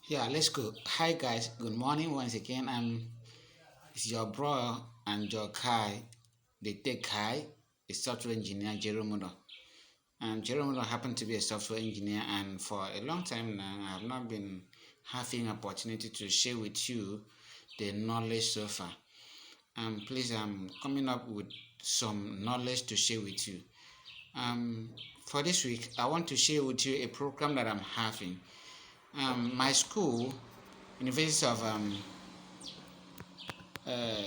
Yeah, let's go. Hi guys, good morning once again. It's your bro and your Kai, the tech Kai, a software engineer, Jeromodo. Jeromodo happened to be a software engineer, and for a long time now, I have not been having opportunity to share with you the knowledge so far. Please, I'm coming up with some knowledge to share with you. Um, for this week, I want to share with you a program that I'm having. My school, University of uh,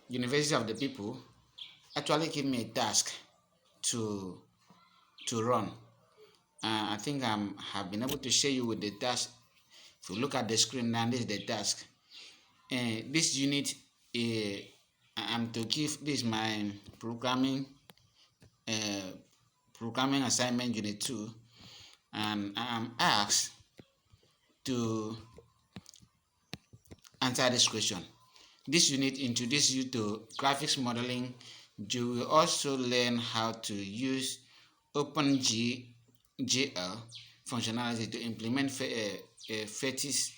University of the People, actually gave me a task to run. I think I have been able to share you with the task. If you look at the screen now, this is the task. This unit, I'm to give this my uh, programming assignment unit 2, and I am asked to answer this question. This unit introduces you to graphics modeling. You will also learn how to use OpenGL functionality to implement vertices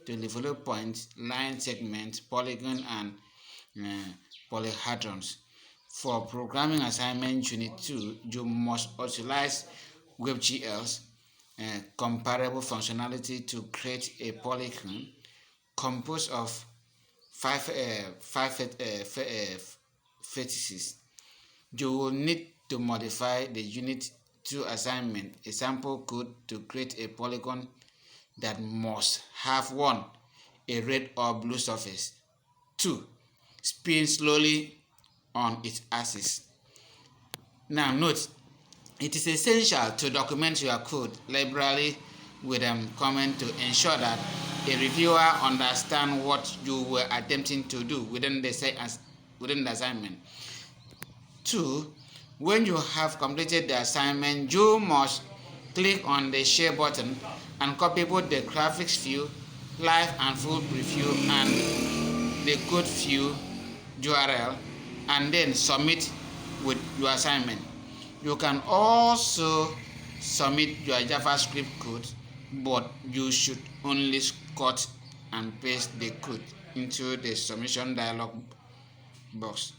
to develop points, line segments, polygon, and polyhedrons. For programming assignment unit 2, you must utilize WebGL's comparable functionality to create a polygon composed of five vertices. You will need to modify the unit 2 assignment, a sample code to create a polygon that must have 1. A red or blue surface. 2. Spin slowly on its axis. Now note, it is essential to document your code liberally with a comment to ensure that a reviewer understands what you were attempting to do within the assignment. 2. When you have completed the assignment, you must click on the share button and copy both the graphics view, live and full preview, and the code view URL, and then submit with your assignment. You can also submit your JavaScript code, but you should only cut and paste the code into the submission dialog box.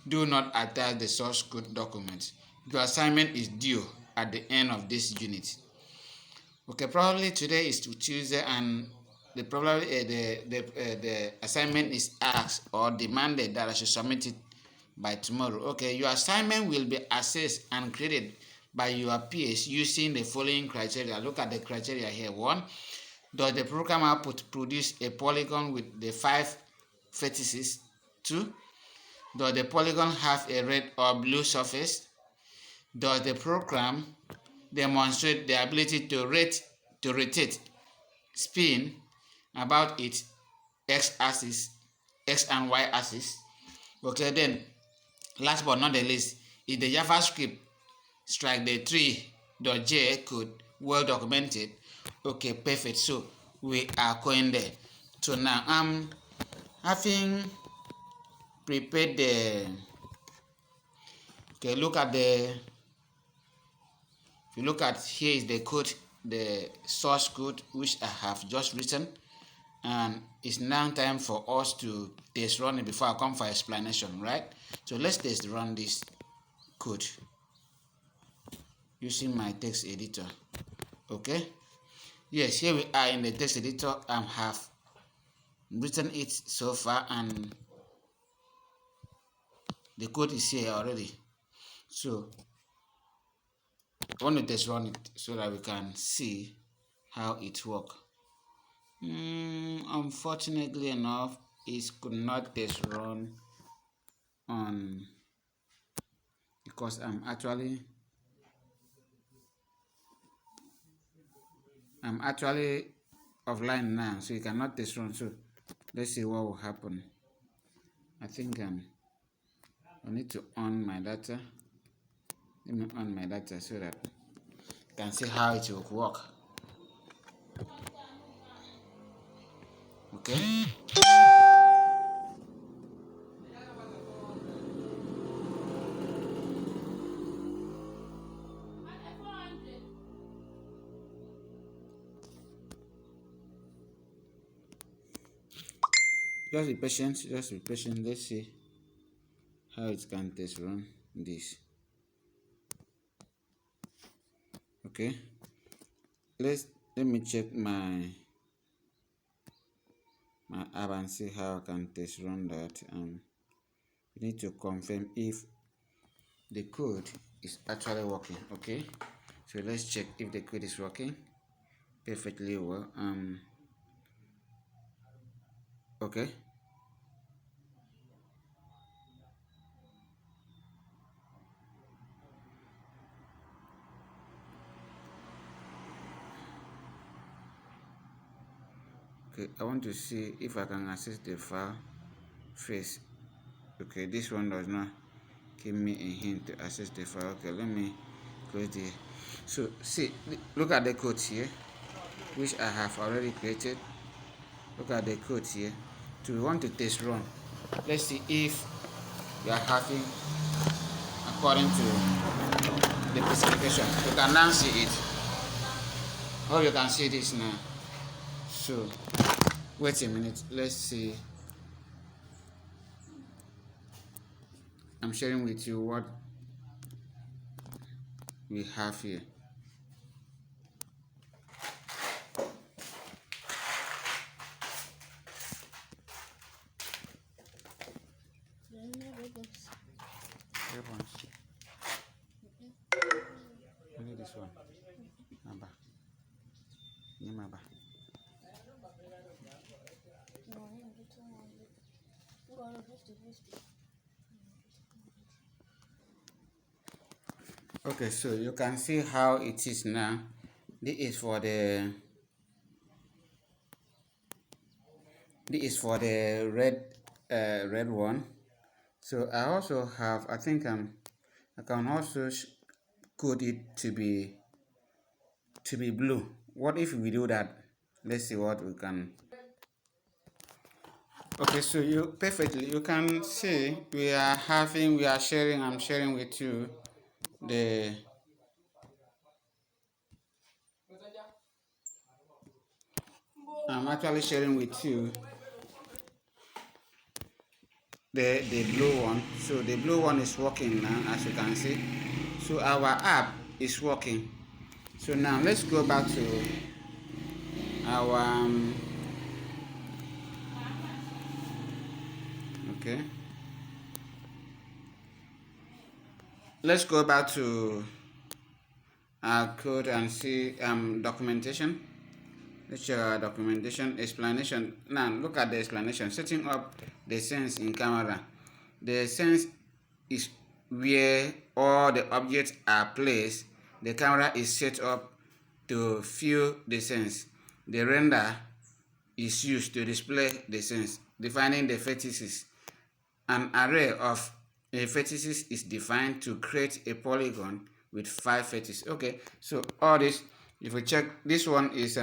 Do not attach the source code document. Your assignment is due at the end of this unit. Okay, probably today is Tuesday, and the assignment is asked or demanded that I should submit it by tomorrow. Okay, your assignment will be assessed and graded by your peers using the following criteria. Look at the criteria here. 1. Does the program output produce a polygon with the 5 vertices? 2. Does the polygon have a red or blue surface? Does the program demonstrate the ability to rotate, spin about its x-axis, x and y-axis? Okay, then last but not the least, is the JavaScript strike the tree.j code well documented? Okay, perfect. So we are going there. So now I'm having prepared the okay. If you look at here is the code, the source code which I have just written, and it's now time for us to test run it before I come for explanation, right? So let's test run this code using my text editor. Okay, yes, here we are in the text editor. I have written it so far, and the code is here already. So I want to test run it so that we can see how it works. Unfortunately enough, it could not test run on because I'm actually offline now, so you cannot test run. So let's see what will happen. I think I need to on my data. Let me on my data so that you can see how it will work. Okay. Just be patient, just be patient. Let's see how it can test run this. Okay, let me check my app and see how I can test run that. We need to confirm if the code is actually working. Okay, so let's check if the code is working perfectly well. Okay, I want to see if I can access the file face. Okay, this one does not give me a hint to access the file. Okay, let me close the. So see, look at the code here, which I have already created. Look at the code here. So we want to test run. Let's see if we are having according to the specification. You can now see it. Hope you can see this now. So wait a minute. Let's see. I'm sharing with you what we have here. Only this one. Maba. Yeah, maba. Okay, so you can see how it is now. This is for the red one. So I also have, I think I can also code it to be blue. What if we do that? Let's see what we can. Okay, so you can see I'm sharing with you I'm actually sharing with you the blue one. So the blue one is working now, as you can see. So our app is working. So now let's go back to our okay. Let's go back to our code and see documentation. Let's check our documentation explanation. Now look at the explanation. Setting up the sense in camera. The sense is where all the objects are placed. The camera is set up to view the sense. The render is used to display the sense. Defining the vertices. An array of vertices is defined to create a polygon with 5 vertices. Okay, so all this, if we check, this one is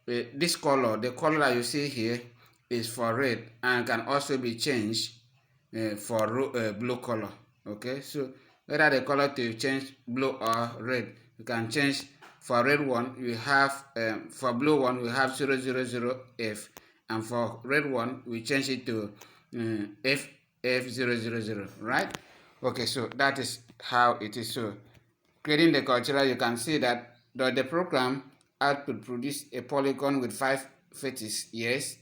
this color, the color that you see here is for red and can also be changed for blue color. Okay, so whether the color to change blue or red, you can change. For red one we have for blue one we have 000F, and for red one we change it to F000, right? Okay, so that is how it is. So creating the culture, you can see that the program output produce a polygon with 5 vertices. Yes,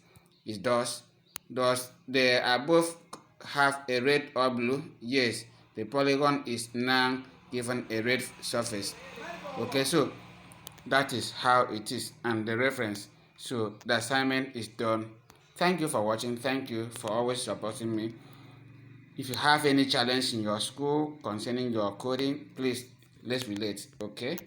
it does. Does they are both have a red or blue? Yes, the polygon is now given a red surface. Okay, so that is how it is, and the reference. So the assignment is done. Thank you for watching. Thank you for always supporting me. If you have any challenge in your school concerning your coding, please let's relate. Okay.